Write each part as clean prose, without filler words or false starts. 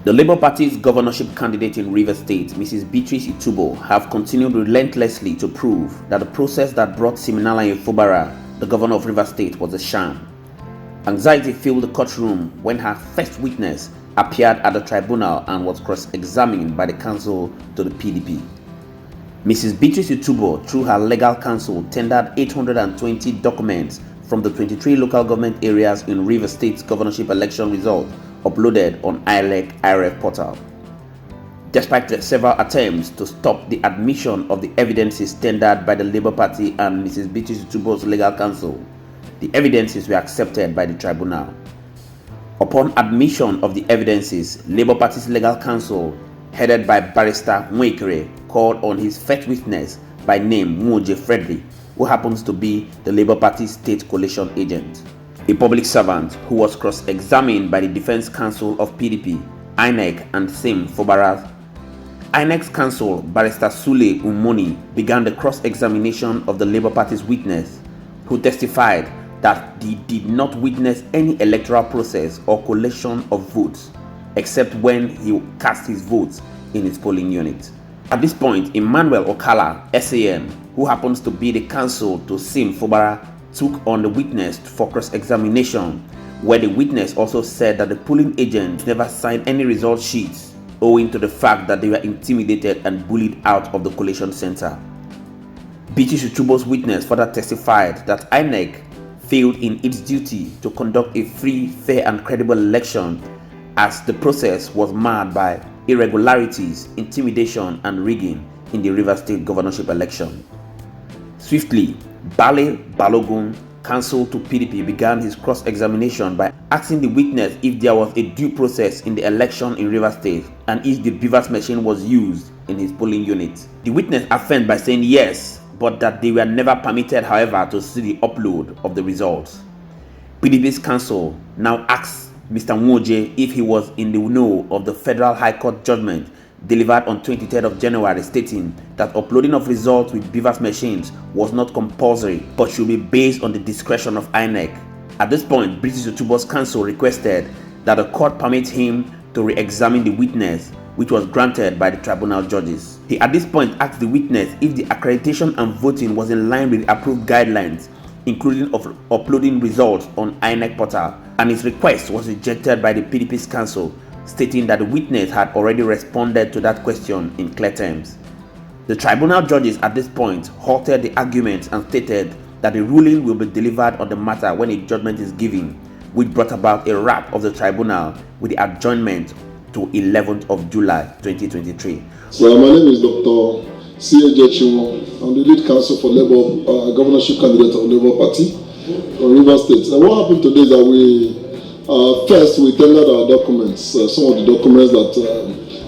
The Labour Party's governorship candidate in Rivers State, Mrs. Beatrice Itubo, have continued relentlessly to prove that the process that brought Siminala Fubara, the governor of Rivers State, was a sham. Anxiety filled the courtroom when her first witness appeared at the tribunal and was cross-examined by the counsel to the PDP. Mrs. Beatrice Itubo, through her legal counsel, tendered 820 documents from the 23 local government areas in Rivers State's governorship election results uploaded on IREF portal. Despite the several attempts to stop the admission of the evidences tendered by the Labour Party and Mrs. Beatrice Itubo's legal counsel, the evidences were accepted by the tribunal. Upon admission of the evidences, Labour Party's legal counsel, headed by Barrister Mwekere, called on his first witness by name Muoje Frederick, who happens to be the Labour Party's state coalition agent, a public servant who was cross-examined by the defense counsel of PDP, INEC and same Fubara. INEC's counsel, Barrister Sule Umoni, began the cross-examination of the Labour Party's witness, who testified that he did not witness any electoral process or collation of votes, except when he cast his votes in his polling unit. At this point, Emmanuel Okala, SAN, who happens to be the counsel to Sim Fubara, took on the witness for cross-examination, where the witness also said that the polling agent never signed any result sheets owing to the fact that they were intimidated and bullied out of the collation center. Beatrice Itubo's witness further testified that INEC failed in its duty to conduct a free, fair and credible election as the process was marred by irregularities, intimidation and rigging in the Rivers State governorship election. Swiftly, Bale Balogun, counsel to PDP, began his cross-examination by asking the witness if there was a due process in the election in Rivers State and if the Beavers machine was used in his polling unit. The witness affirmed by saying yes, but that they were never permitted, however, to see the upload of the results. PDP's counsel now asked Mr. Nwoje if he was in the know of the Federal High Court judgment delivered on 23rd of January stating that uploading of results with Beavers machines was not compulsory but should be based on the discretion of INEC. At this point, Beatrice Itubo's counsel requested that the court permit him to re-examine the witness, which was granted by the tribunal judges. He at this point asked the witness if the accreditation and voting was in line with the approved guidelines, including of uploading results on INEC portal, and his request was rejected by the PDP's counsel, stating that the witness had already responded to that question in clear terms. The tribunal judges at this point halted the arguments and stated that the ruling will be delivered on the matter when a judgment is given, which brought about a wrap of the tribunal with the adjournment to 11th of July 2023. Well, my name is Dr. C.A.J. Chiwo. I'm the lead counsel for Labour governorship candidate of Labour Party from Rivers State. And what happened today is that first, we tendered our documents, some of the documents that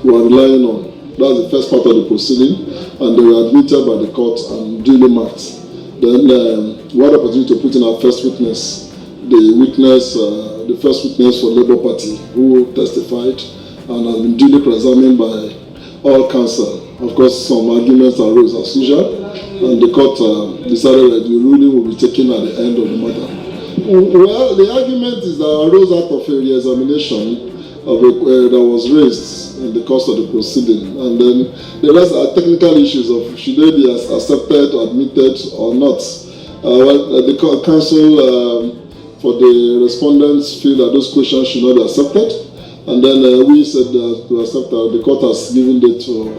we are relying on. That's the first part of the proceeding, and they were admitted by the court and duly marked. Then we had the opportunity to put in our first witness, the first witness for Labour Party, who testified and has been duly examined by all counsel. Of course, some arguments arose as usual, and the court decided that the ruling will be taken at the end of the matter. Well, the argument is that arose out of a re-examination that was raised in the course of the proceeding, and then the rest are technical issues of should they be accepted, admitted, or not. The counsel for the respondents feel that those questions should not be accepted, and then we said that to accept the court has given it to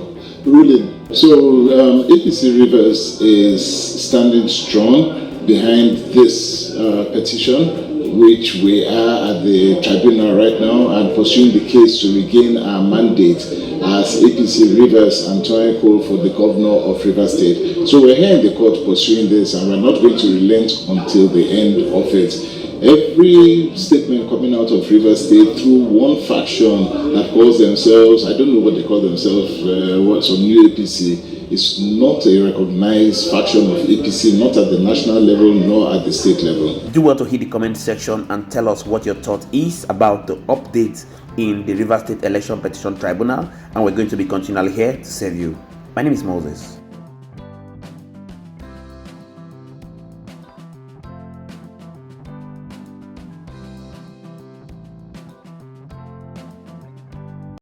ruling. So APC Rivers is standing strong behind this petition, which we are at the tribunal right now and pursuing the case to regain our mandate as APC Rivers and Toyko for the governor of Rivers State. So we're here in the court pursuing this, and we're not going to relent until the end of it. Every statement coming out of Rivers State through one faction that calls themselves, I don't know what they call themselves, what's some new APC, is not a recognized faction of APC, not at the national level nor at the state level. Do well to hit the comment section and tell us what your thought is about the updates in the Rivers State Election Petition Tribunal, and we're going to be continually here to serve you. My name is Moses.